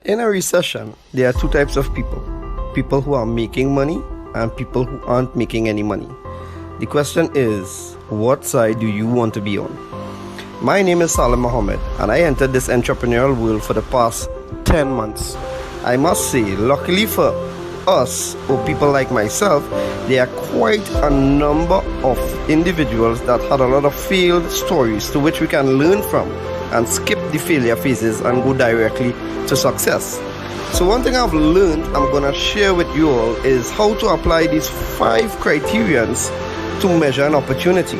In a recession, there are two types of people: people who are making money and people who aren't making any money. The question is, what side do you want to be on? My name is Salim Mohammed, and I entered this entrepreneurial world for the past 10 months. I must say, luckily for us, or people like myself, there are quite a number of individuals that had a lot of failed stories to which we can learn from and skip the failure phases and go directly to success. So one thing I've learned I'm gonna share with you all is how to apply these 5 criterions to measure an opportunity.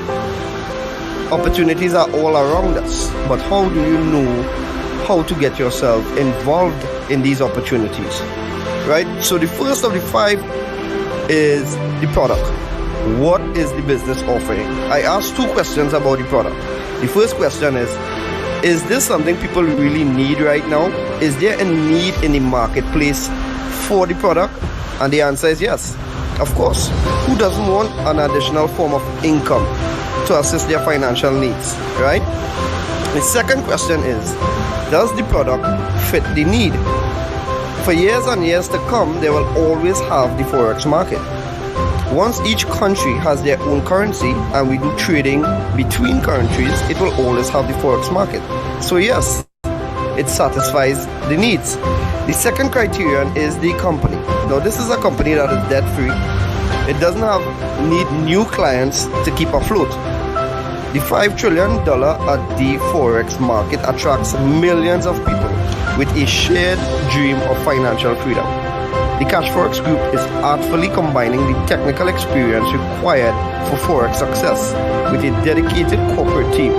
Opportunities are all around us, but how do you know how to get yourself involved in these opportunities? Right? So the first of the 5 is the product. What is the business offering? I asked 2 questions about the product. The first question is this something people really need right now? Is there a need in the marketplace for the product? And the answer is yes. Of course. Who doesn't want an additional form of income to assist their financial needs, right? The second question is, does the product fit the need? For years and years to come, they will always have the Forex market. Once each country has their own currency and we do trading between countries, it will always have the Forex market. So yes, it satisfies the needs. The second criterion is the company. Now this is a company that is debt free. It doesn't need new clients to keep afloat. The $5 trillion at the Forex market attracts millions of people with a shared dream of financial freedom. The Cashfx group is artfully combining the technical experience required for Forex success with a dedicated corporate team,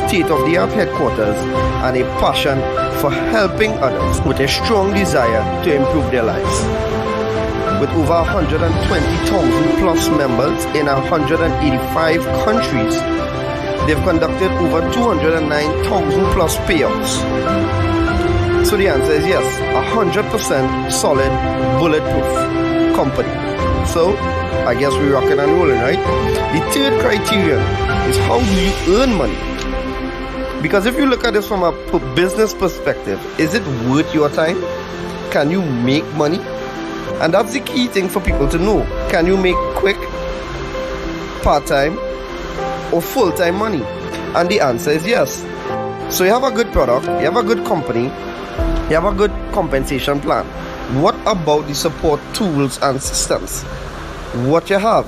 state-of-the-art headquarters, and a passion for helping others with a strong desire to improve their lives. With over 120,000 plus members in 185 countries, they've conducted over 209,000 plus payouts. So the answer is yes, 100% solid, bulletproof company. So I guess we're rocking and rolling, right? The third criterion is, how do you earn money? Because if you look at this from a business perspective, is it worth your time? Can you make money? And that's the key thing for people to know. Can you make quick, part-time, or full-time money? And the answer is yes. So you have a good product, you have a good company, you have a good compensation plan. What about the support tools and systems? What you have?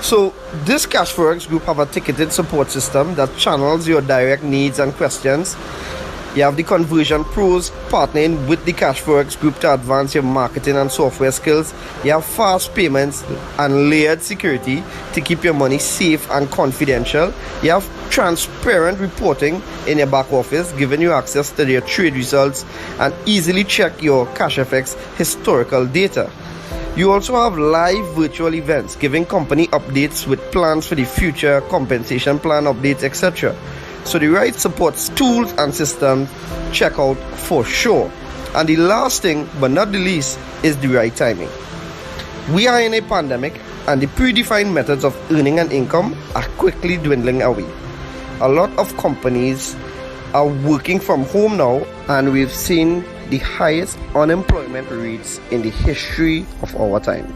So this Cashfx group have a ticketed support system that channels your direct needs and questions. You have the conversion pros partnering with the Cashfx group to advance your marketing and software skills. You have fast payments and layered security to keep your money safe and confidential. You have transparent reporting in your back office, giving you access to your trade results and easily check your Cashfx historical data. You also have live virtual events, giving company updates with plans for the future, compensation plan updates, etc. So the right support tools and systems, check out for sure. And the last thing, but not the least, is the right timing. We are in a pandemic, and the predefined methods of earning an income are quickly dwindling away. A lot of companies are working from home now, and we've seen the highest unemployment rates in the history of our time.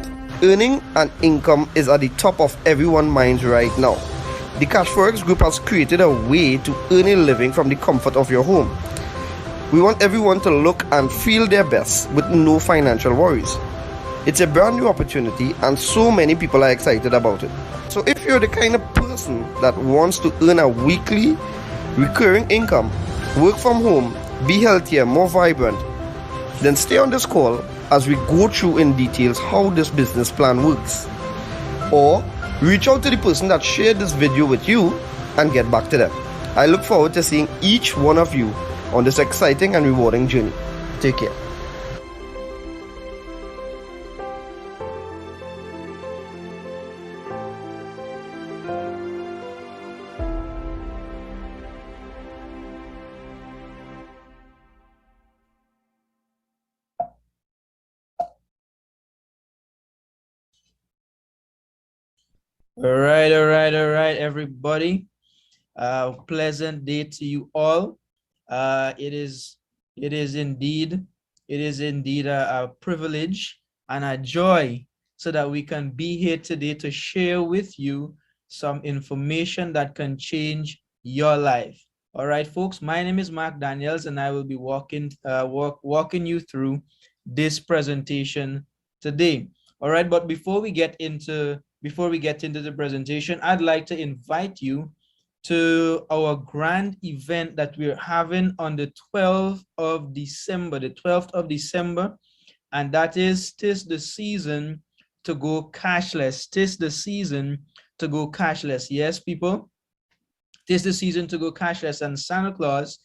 Earning an income is at the top of everyone's minds right now. The Cashfx group has created a way to earn a living from the comfort of your home. We want everyone to look and feel their best with no financial worries. It's a brand new opportunity and so many people are excited about it. So if you're the kind of person that wants to earn a weekly recurring income, work from home, be healthier, more vibrant, then stay on this call as we go through in details how this business plan works. Or reach out to the person that shared this video with you and get back to them. I look forward to seeing each one of you on this exciting and rewarding journey. Take care. All right, everybody. Pleasant day to you all. It is indeed It is indeed a privilege and a joy so that we can be here today to share with you some information that can change your life. All right, folks, my name is Mark Daniels, and I will be walking you through this presentation today. All right, but before we get into the presentation, I'd like to invite you to our grand event that we're having on the 12th of December, and that is "'Tis the season to go cashless." "'Tis the season to go cashless." Yes, people, "'tis the season to go cashless, and Santa Claus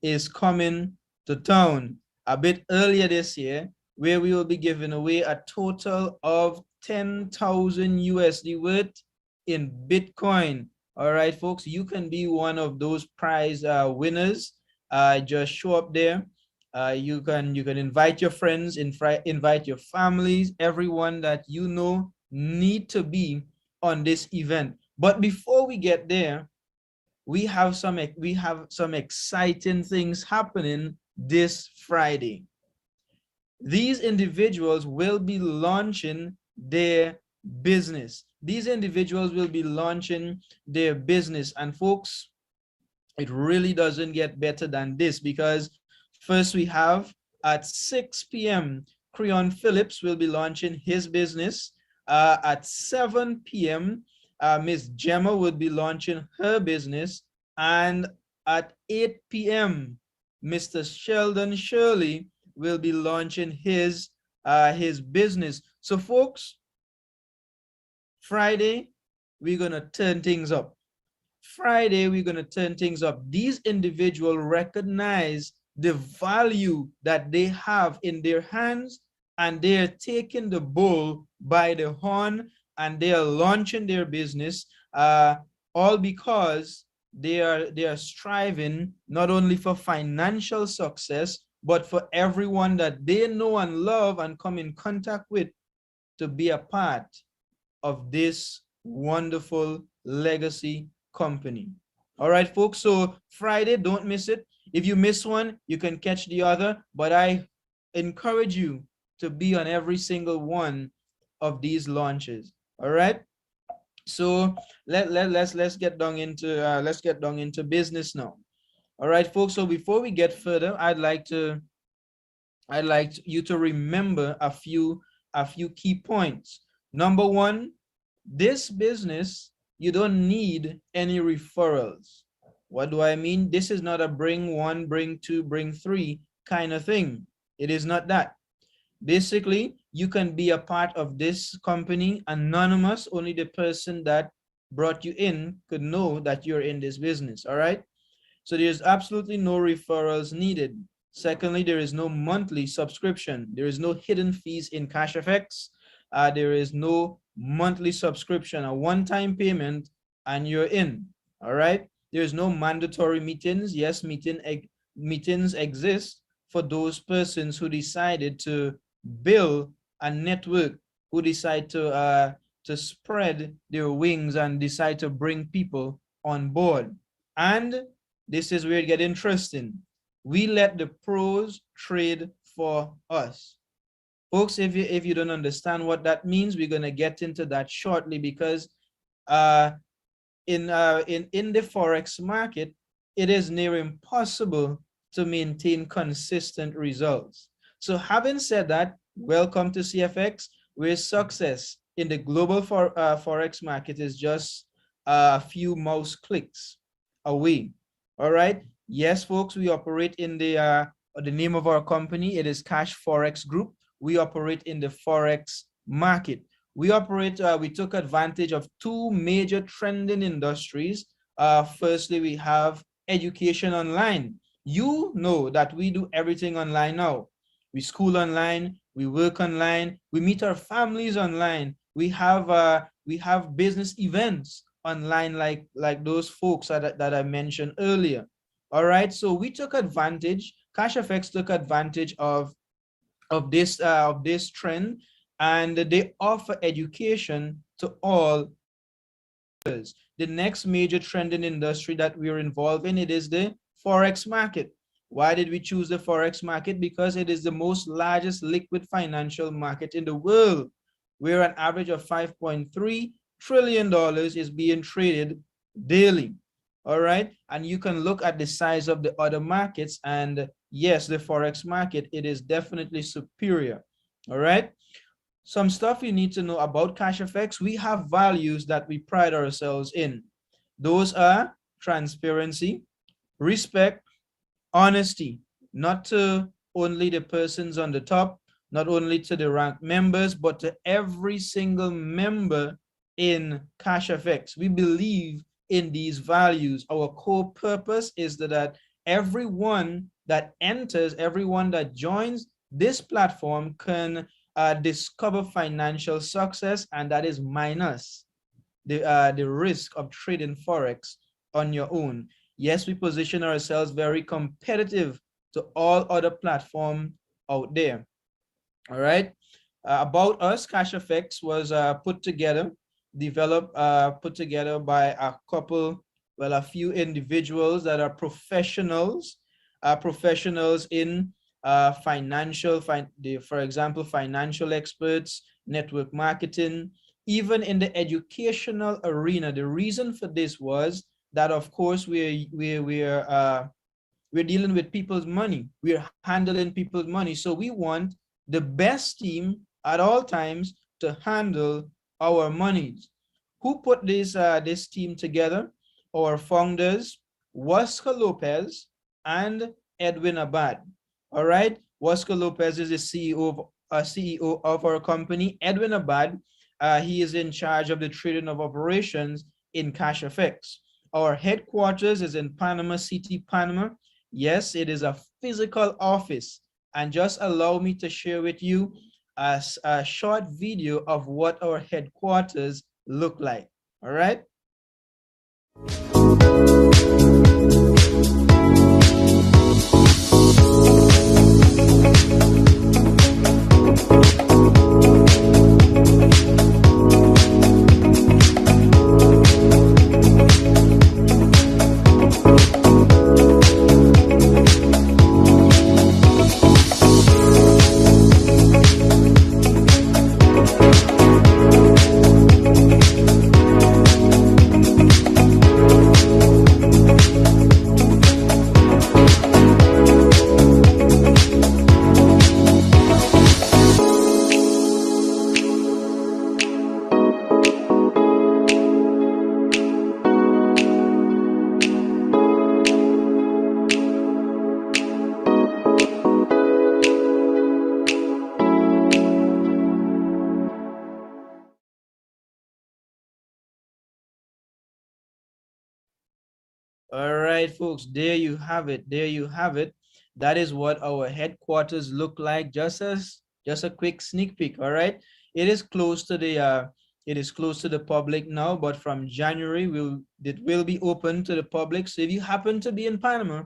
is coming to town a bit earlier this year, where we will be giving away a total of 10,000 USD worth in Bitcoin. All right, folks, you can be one of those prize winners. Just show up there. You can invite your friends, invite your families, everyone that you know need to be on this event. But before we get there, we have some exciting things happening this Friday. These individuals will be launching their business. And folks, it really doesn't get better than this, because first we have at 6 p.m. Creon Phillips will be launching his business. At 7 p.m. Miss Gemma would be launching her business, and at 8 p.m. Mr. Sheldon Shirley will be launching his business. So folks, Friday we're gonna turn things up. These individuals recognize the value that they have in their hands, and they are taking the bull by the horn, and they are launching their business, all because they are striving not only for financial success, but for everyone that they know and love and come in contact with to be a part of this wonderful legacy company. All right, folks, so Friday, don't miss it. If you miss one, you can catch the other, but I encourage you to be on every single one of these launches. All right, so let's get down into business now. All right, folks, so before we get further, I'd like you to remember a few key points. Number one, this business, you don't need any referrals. What do I mean? This is not a bring one, bring two, bring three kind of thing. It is not that. Basically, you can be a part of this company anonymous. Only the person that brought you in could know that you're in this business. All right, so there's absolutely no referrals needed. Secondly, there is no monthly subscription. There is no hidden fees in Cashfx. There is no monthly subscription, a one-time payment, and you're in. All right, there's no mandatory meetings. Yes, meetings exist for those persons who decided to build a network, who decide to spread their wings and decide to bring people on board. And this is where it gets interesting. We let the pros trade for us. Folks, if you don't understand what that means, we're going to get into that shortly, because in the Forex market, it is near impossible to maintain consistent results. So having said that, welcome to CFX, where success in the global Forex market is just a few mouse clicks away. All right. Yes, folks, we operate in the name of our company. It is Cashfx Group. We operate in the Forex market. We took advantage of two major trending industries. Firstly, we have education online. You know that we do everything online now. We school online, we work online, we meet our families online. We have business events online, like those folks that I mentioned earlier. All right, so we took advantage. Cashfx took advantage of this trend, and they offer education to all. The next major trending industry that we are involved in, it is the Forex market. Why did we choose the Forex market? Because it is the most largest liquid financial market in the world, where an average of $5.3 trillion is being traded daily. All right. And you can look at the size of the other markets, and yes, the Forex market, it is definitely superior. All right. Some stuff you need to know about Cashfx. We have values that we pride ourselves in. Those are transparency, respect, honesty, not to only the persons on the top, not only to the rank members, but to every single member in Cashfx. We believe in these values. Our core purpose is that everyone that enters, everyone that joins this platform can discover financial success, and that is minus the risk of trading Forex on your own. Yes, we position ourselves very competitive to all other platforms out there. All right. About us, Cashfx was put together by a couple, well, a few individuals that are professionals, professionals in for example, financial experts, network marketing, even in the educational arena. The reason for this was that, of course, we're dealing with people's money. We're handling people's money. So we want the best team at all times to handle our monies. Who put this team together? Our founders, Waska Lopez and Edwin Abad. All right. Waska Lopez is the CEO of our company. Edwin Abad, he is in charge of the trading of operations in Cashfx. Our headquarters is in Panama City, Panama. Yes, it is a physical office. And just allow me to share with you a short video of what our headquarters look like. All right. All right, folks, there you have it. There you have it. That is what our headquarters look like. Just a quick sneak peek. All right. It is close to the public now, but from January it will be open to the public. So if you happen to be in Panama,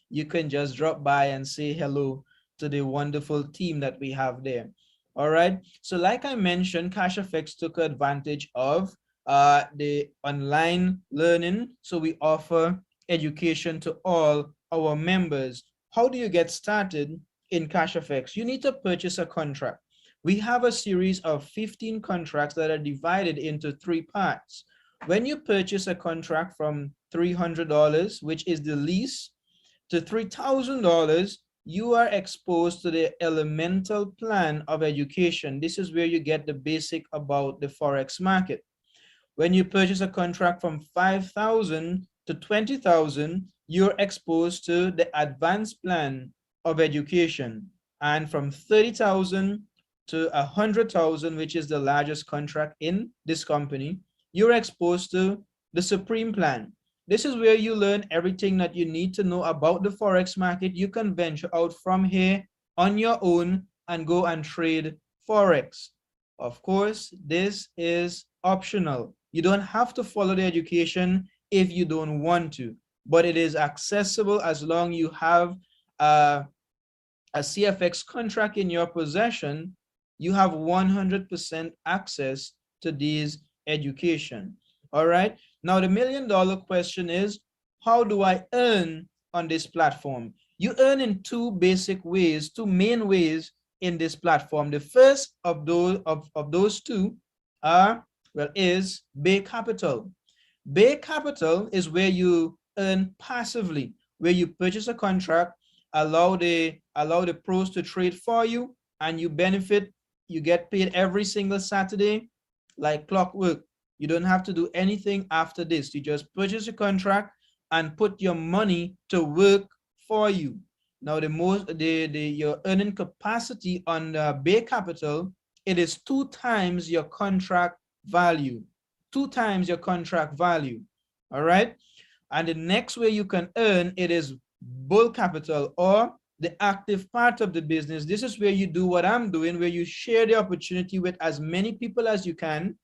you can just drop by and say hello to the wonderful team that we have there. All right. So like I mentioned, Cashfx took advantage of the online learning. So we offer education to all our members. How do you get started in Cashfx? You need to purchase a contract. We have a series of 15 contracts that are divided into 3 parts. When you purchase a contract from $300, which is the least, to $3,000, you are exposed to the elemental plan of education. This is where you get the basic about the Forex market. When you purchase a contract from $5,000 to $20,000, you're exposed to the advanced plan of education. And from $30,000 to $100,000, which is the largest contract in this company, you're exposed to the supreme plan. This is where you learn everything that you need to know about the Forex market. You can venture out from here on your own and go and trade Forex. Of course, this is optional. You don't have to follow the education if you don't want to, but it is accessible as long as you have a CFX contract in your possession. You have 100% access to these education. All right. Now, the $1 million question is, how do I earn on this platform? You earn in two basic ways, two main ways in this platform. The first of those two are, well, is Bay Capital. Bay Capital is where you earn passively, where you purchase a contract, allow the pros to trade for you, and you benefit. You get paid every single Saturday like clockwork. You don't have to do anything after this. You just purchase a contract and put your money to work for you. Now your earning capacity on the Bay Capital, it is 2 times your contract value. 2 times your contract value. All right. And the next way you can earn, it is Bull Capital, or the active part of the business. This is where you do what I'm doing, where you share the opportunity with as many people as you can.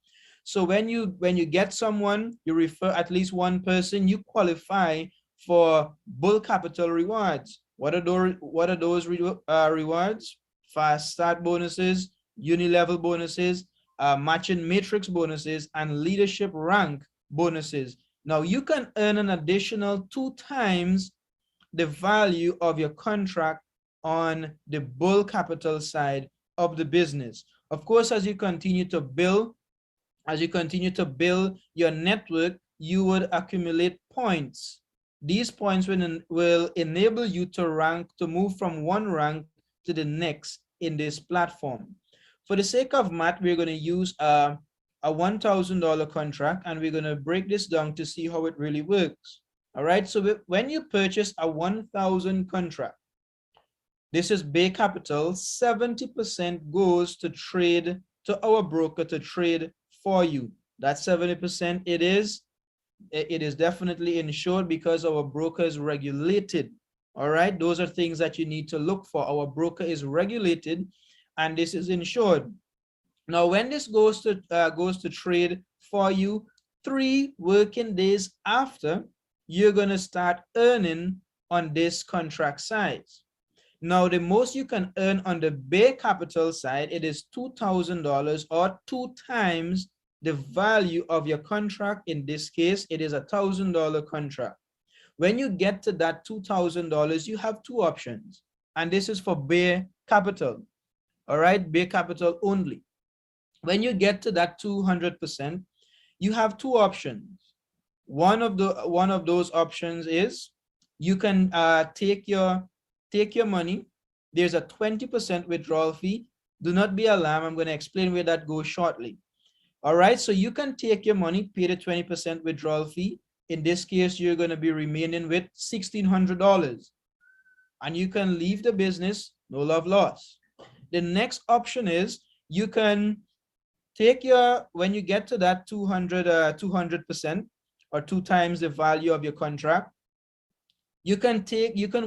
So when you get someone, you refer at least one person, you qualify for Bull Capital rewards. What are those rewards? Fast start bonuses, uni-level bonuses, matching matrix bonuses, and leadership rank bonuses. Now you can earn an additional 2 times the value of your contract on the Bull Capital side of the business. Of course, as you continue to build your network, you would accumulate points. These points will enable you to move from one rank to the next in this platform. For the sake of math, we're going to use a $1,000 contract, and we're going to break this down to see how it really works. All right, so when you purchase a 1,000 contract, this is Bay Capital, 70% goes to trade, to our broker to trade for you. That 70%, it is definitely insured because our broker is regulated. All right, those are things that you need to look for. Our broker is regulated, and this is insured. Now, when this goes to trade for you, 3 working days after, you're going to start earning on this contract size. Now, the most you can earn on the Bay Capital side, it is $2,000, or 2 times the value of your contract. In this case, it is a $1,000 contract. When you get to that $2,000, you have 2 options, and this is for Bay Capital. All right, Bay Capital only. When you get to that 200%, you have 2 options. One of those options is you can take your money. There's a 20% withdrawal fee. Do not be alarmed. I'm going to explain where that goes shortly. All right, so you can take your money, pay the 20% withdrawal fee. In this case, you're going to be remaining with $1,600, and you can leave the business, no love lost. The next option is you can take when you get to that 200%, or 2 times the value of your contract, you can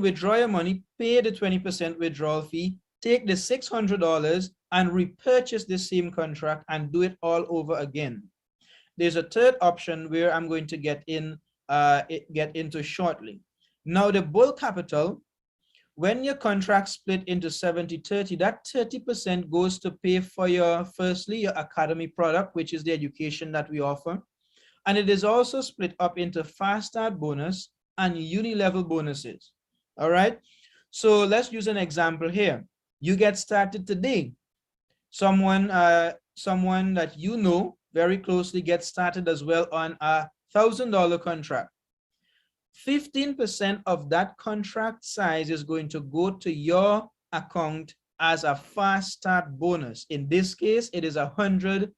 withdraw your money, pay the 20% withdrawal fee, take the $600 and repurchase the same contract and do it all over again. There's a third option where I'm going to get into shortly. Now, the Bull Capital, when your contract split into 70-30, that 30% goes to pay for your academy product, which is the education that we offer. And it is also split up into fast start bonus and uni-level bonuses. All right, so let's use an example here. You get started today. Someone that you know very closely gets started as well on a $1,000 contract. 15% of that contract size is going to go to your account as a fast start bonus. In this case, it is $150.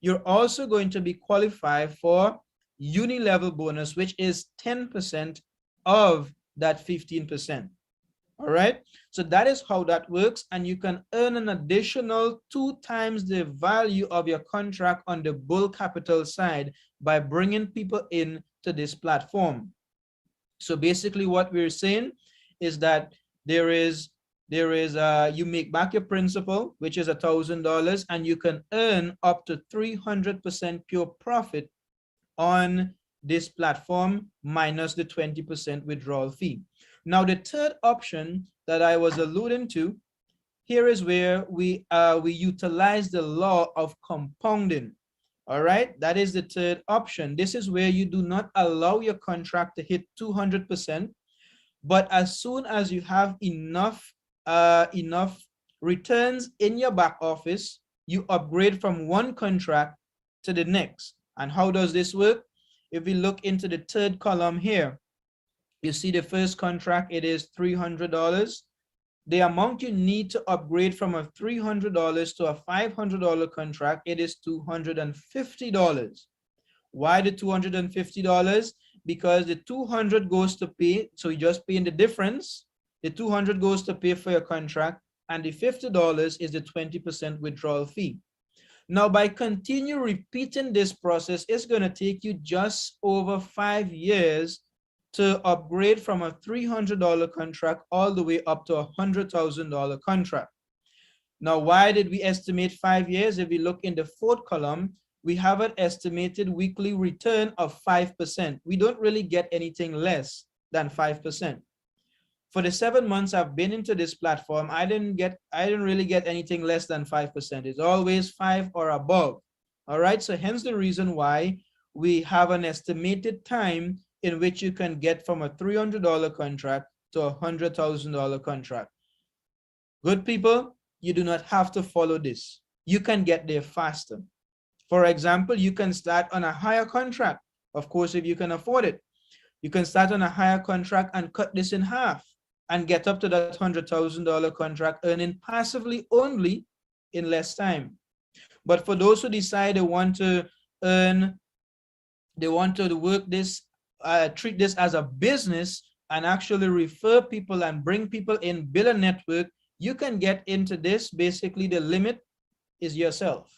You're also going to be qualified for uni-level bonus, which is 10% of that 15%. All right, so that is how that works, and you can earn an additional 2 times the value of your contract on the Bull Capital side by bringing people in to this platform. So basically what we're saying is that you make back your principal, which is $1,000, and you can earn up to 300% pure profit on this platform minus the 20% withdrawal fee. Now, the third option that I was alluding to here is where we utilize the law of compounding. All right, that is the third option. This is where you do not allow your contract to hit 200%. But as soon as you have enough enough returns in your back office, you upgrade from one contract to the next. And how does this work? If we look into the third column here, you see the first contract, it is $300. The amount you need to upgrade from a $300 to a $500 contract, it is $250. Why the $250? Because the 200 goes to pay, so you just pay in the difference. The 200 goes to pay for your contract, and the $50 is the 20% withdrawal fee. Now, by continue repeating this process, it's going to take you just over 5 years to upgrade from a $300 contract all the way up to a $100,000 contract. Now, why did we estimate 5 years? If we look in the fourth column, we have an estimated weekly return of 5%. We don't really get anything less than 5%. For the 7 months I've been into this platform, I didn't really get anything less than 5%. It's always 5 or above. All right, so hence the reason why we have an estimated time in which you can get from a $300 contract to a $100,000 contract. Good people, you do not have to follow this. You can get there faster. For example, you can start on a higher contract. Of course, if you can afford it, you can start on a higher contract and cut this in half and get up to that $100,000 contract, earning passively only in less time. But for those who decide they want to earn, they want to work this, treat this as a business and actually refer people and bring people in, build a network, you can get into this. Basically, the limit is yourself.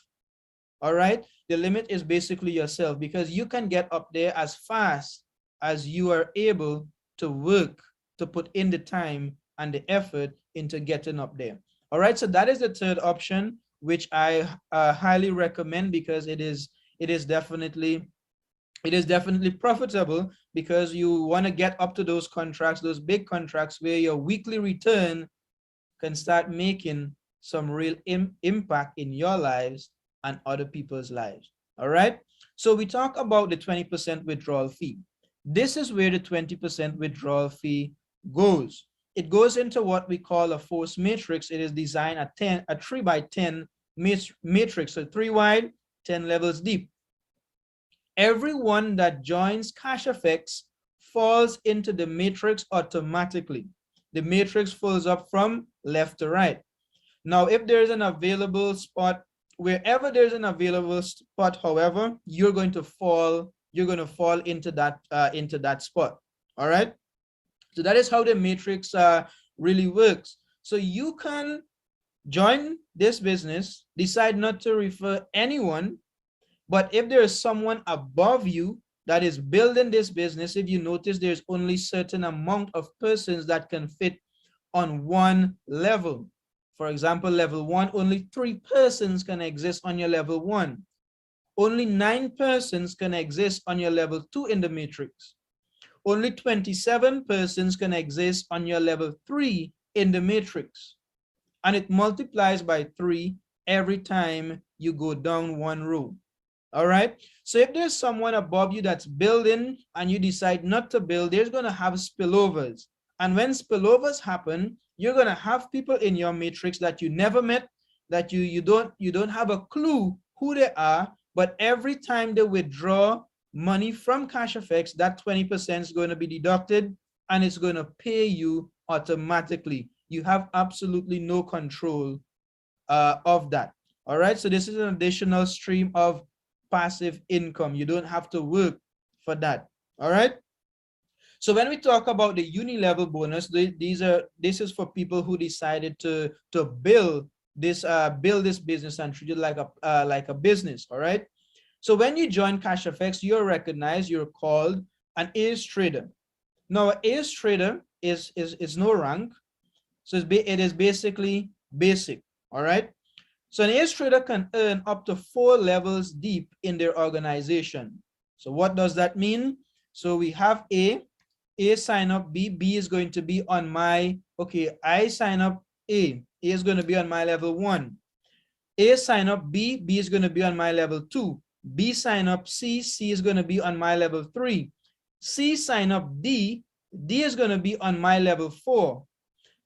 All right, the limit is basically yourself, because you can get up there as fast as you are able to work, to put in the time and the effort into getting up there. All right, so that is the third option, which I highly recommend, because it is definitely profitable, because you want to get up to those contracts, those big contracts where your weekly return can start making some real impact in your lives and other people's lives. All right, so we talk about the 20% withdrawal fee. This is where the 20% withdrawal fee goes. It goes into what we call a force matrix. It is designed a 3x10 matrix, so 3 wide, 10 levels deep. Everyone that joins Cashfx falls into the matrix automatically. The matrix falls up from left to right. Now, if there is an available spot, wherever there's an available spot, however, you're going to fall into that spot. All right, so that is how the matrix really works. So you can join this business, decide not to refer anyone, but if there is someone above you that is building this business, if you notice, there's only certain amount of persons that can fit on one level. For example, level 1, only 3 persons can exist on your level 1. Only 9 persons can exist on your level 2 in the matrix. Only 27 persons can exist on your level 3 in the matrix. And it multiplies by 3 every time you go down one row. All right, so if there's someone above you that's building and you decide not to build, there's going to have spillovers. And when spillovers happen, you're going to have people in your matrix that you never met, that you don't have a clue who they are, but every time they withdraw money from Cashfx, that 20% is going to be deducted and it's going to pay you automatically. You have absolutely no control of that. All right, so this is an additional stream of passive income. You don't have to work for that. All right, so when we talk about the uni-level bonus, this is for people who decided to build this business and treat it like a business. All right, so when you join Cashfx, you're recognized, you're called an ace trader. Now, an ace trader is no rank, so it is basically basic. All right, so an ace trader can earn up to 4 levels deep in their organization. So what does that mean? So we have A sign up B is going to be on my, okay, I sign up A is going to be on my level 1. A sign up B is going to be on my level 2. B sign up C is going to be on my level 3. C sign up D D is going to be on my level 4.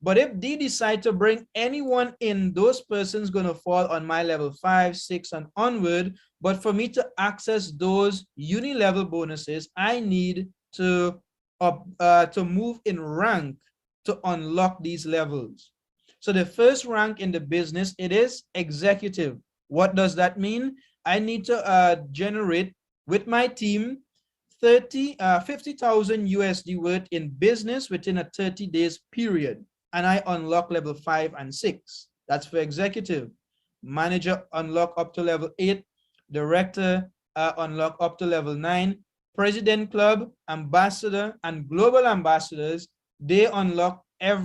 But if D decide to bring anyone in, those persons going to fall on my level 5, 6, and onward. But for me to access those uni-level bonuses, I need to move in rank to unlock these levels. So the first rank in the business, it is executive. What does that mean? I need to generate with my team 50,000 USD worth in business within a 30 days period. And I unlock level 5 and 6. That's for executive. Manager unlock up to level 8. Director unlock up to level 9. President club, ambassador, and global ambassadors, they unlock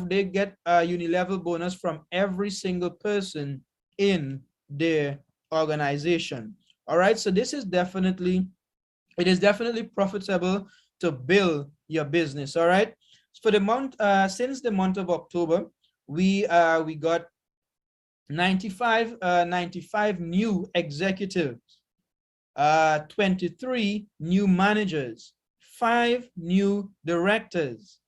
they get a uni-level bonus from every single person in their organization. All right, so this is definitely, it is definitely profitable to build your business. All right, for the month, since the month of October, we got 95 new executives, 23 new managers, 5 new directors,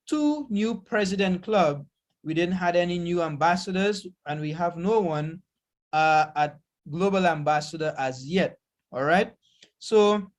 2 new president club. We didn't have any new ambassadors, and we have no one at global ambassador as yet. All right, so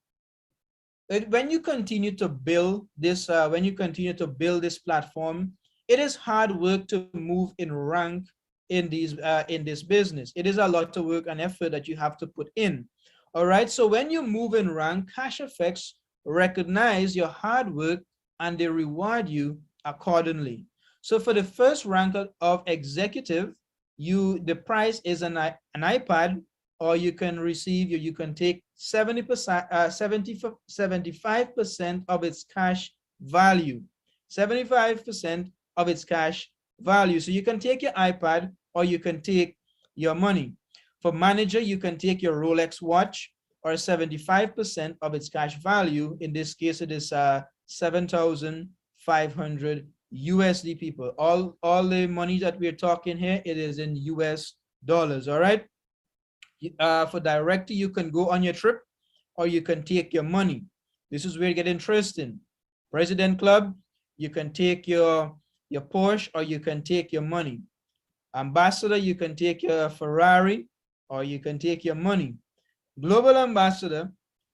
when you continue to build this, this platform, it is hard work to move in rank in this business. It is a lot of work and effort that you have to put in. All right, so when you move in rank, Cashfx recognize your hard work and they reward you accordingly. So for the first rank of executive, the price is an iPad, or you can receive, you can take 75% of its cash value. 75% of its cash value. So you can take your iPad or you can take your money. For manager, you can take your Rolex watch, or 75% of its cash value. In this case, it is 7,500 USD, people. All the money that we're talking here, it is in US dollars. All right. For director, you can go on your trip or you can take your money. This is where it gets interesting. President club, you can take your Porsche or you can take your money. Ambassador, you can take your Ferrari or you can take your money. Global ambassador,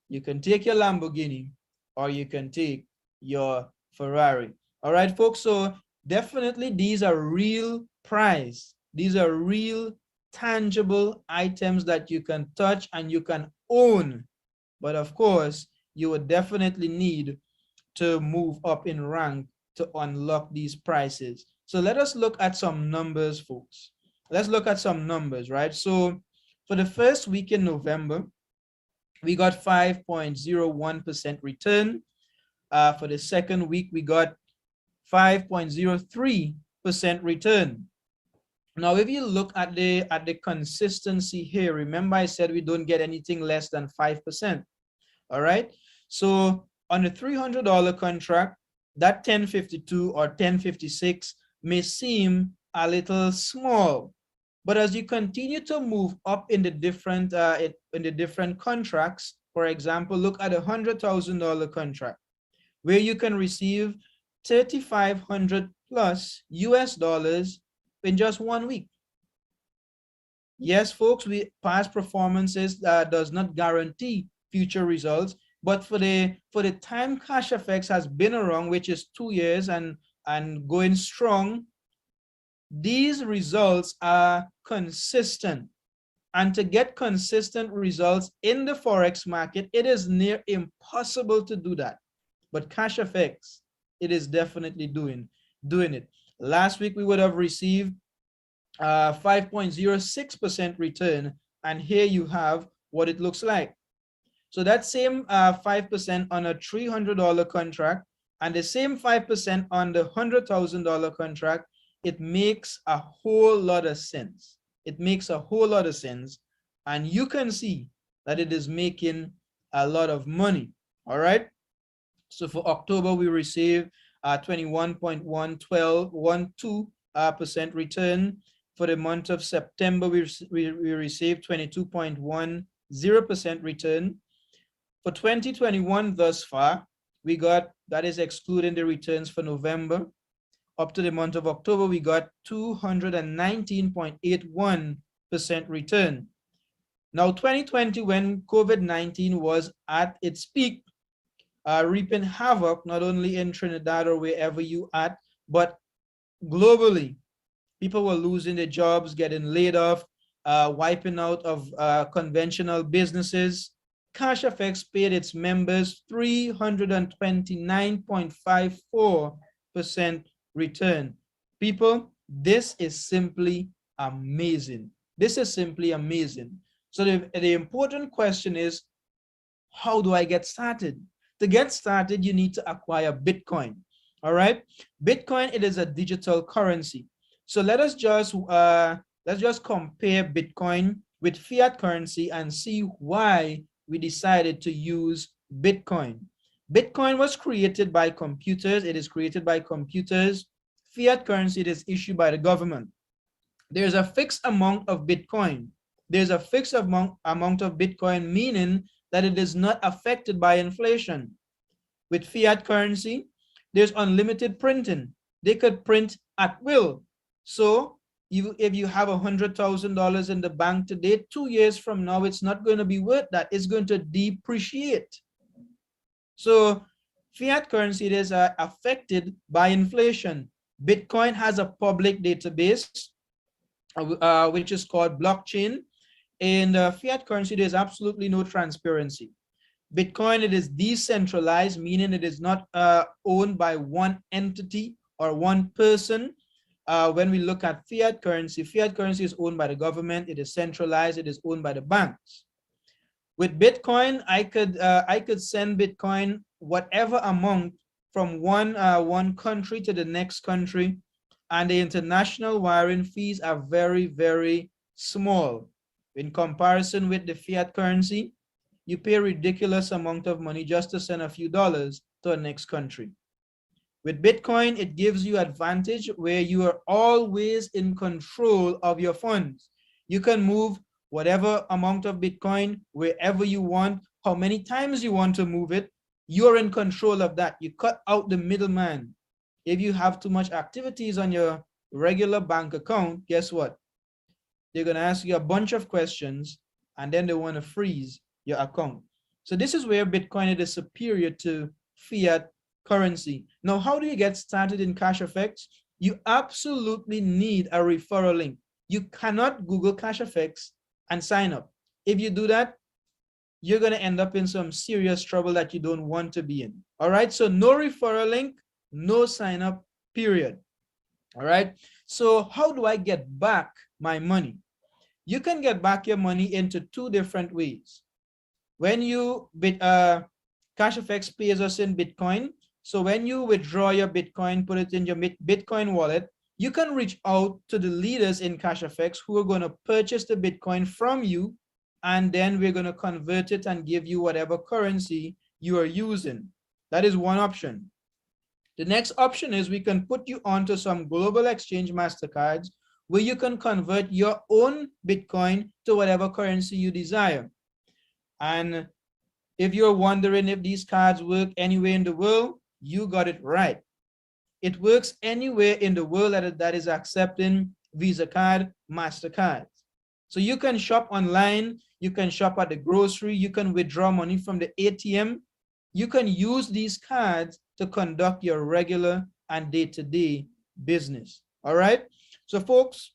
you can take your Lamborghini or you can take your Ferrari. All right, folks, so definitely these are real prize. These are real tangible items that you can touch and you can own. But of course, you would definitely need to move up in rank to unlock these prices. So let us look at some numbers, folks. Let's look at some numbers, right? So for the first week in November, we got 5.01% return. For the second week, we got 5.03% return. Now, if you look at the consistency here, remember I said we don't get anything less than 5%. All right. So on a $300 contract, that 1052 or 1056 may seem a little small, but as you continue to move up in the different contracts, for example, look at a $100,000 contract where you can receive 3,500 plus US dollars in just 1 week. Yes, folks, past performances does not guarantee future results, but for the time Cashfx has been around, which is 2 years and going strong, these results are consistent. And to get consistent results in the Forex market, it is near impossible to do that. But Cashfx, it is definitely doing it. Last week, we would have received 5.06% return. And here you have what it looks like. So that same 5% on a $300 contract and the same 5% on the $100,000 contract, it makes a whole lot of sense. It makes a whole lot of sense. And you can see that it is making a lot of money. All right. So for October, we received 21.12% return. For the month of September, we received 22.10% return. For 2021 thus far, we got, that is excluding the returns for November, up to the month of October, we got 219.81% return. Now, 2020, when COVID-19 was at its peak, reaping havoc, not only in Trinidad or wherever you at, but globally, people were losing their jobs, getting laid off, wiping out of conventional businesses. Cashfx paid its members 329.54% return. People, this is simply amazing. This is simply amazing. So the important question is, how do I get started? To get started, you need to acquire Bitcoin. All right. Bitcoin, it is a digital currency. So let's just compare Bitcoin with fiat currency and see why we decided to use Bitcoin. Bitcoin was created by computers. It is created by computers. Fiat currency, it is issued by the government. There's a fixed amount of Bitcoin. There's a fixed amount of Bitcoin, meaning that it is not affected by inflation. With fiat currency, there's unlimited printing. They could print at will. So if you have $100,000 in the bank today, 2 years from now, it's not going to be worth that. It's going to depreciate. So fiat currency is affected by inflation. Bitcoin has a public database, which is called blockchain. In fiat currency, there's absolutely no transparency. Bitcoin, it is decentralized, meaning it is not owned by one entity or one person. When we look at fiat currency is owned by the government. It is centralized. It is owned by the banks. With Bitcoin, I could send Bitcoin whatever amount from one country to the next country, and the international wiring fees are very, very small in comparison with the fiat currency. You pay a ridiculous amount of money just to send a few dollars to the next country. With Bitcoin, it gives you advantage where you are always in control of your funds. You can move whatever amount of Bitcoin wherever you want, how many times you want to move it. You're in control of that. You cut out the middleman. If you have too much activities on your regular bank account, guess what? They're going to ask you a bunch of questions, and then they want to freeze your account. So this is where Bitcoin is superior to fiat currency. Now, how do you get started in Cashfx? You absolutely need a referral link. You cannot Google Cashfx and sign up. If you do that, you're going to end up in some serious trouble that you don't want to be in. All right. So no referral link, no sign up, period. All right. So how do I get back my money? You can get back your money into two different ways. When you Cashfx pays us in Bitcoin. So when you withdraw your Bitcoin, put it in your Bitcoin wallet, you can reach out to the leaders in Cashfx who are going to purchase the Bitcoin from you, and then we're going to convert it and give you whatever currency you are using. That is one option. The next option is we can put you onto some global exchange MasterCards where you can convert your own Bitcoin to whatever currency you desire. And if you're wondering if these cards work anywhere in the world, you got it right. It works anywhere in the world that is accepting Visa card, MasterCard. So you can shop online, you can shop at the grocery, you can withdraw money from the ATM. You can use these cards to conduct your regular and day-to-day business. All right. So folks,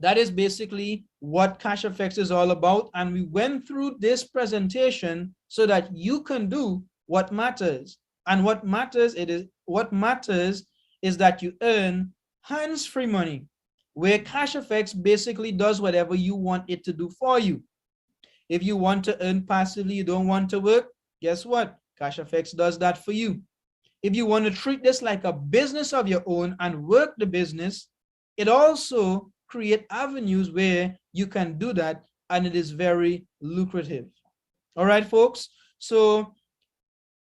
that is basically what Cashfx is all about. And we went through this presentation so that you can do what matters. And what matters is that you earn hands-free money, where Cashfx basically does whatever you want it to do for you. If you want to earn passively, you don't want to work, guess what? Cashfx does that for you. If you want to treat this like a business of your own and work the business, it also creates avenues where you can do that, and it is very lucrative. All right, folks. So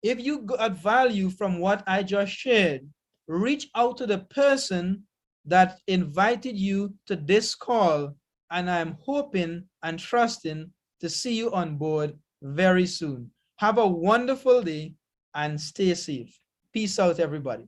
if you got value from what I just shared, reach out to the person that invited you to this call, and I'm hoping and trusting to see you on board very soon. Have a wonderful day. and stay safe. Peace out, everybody.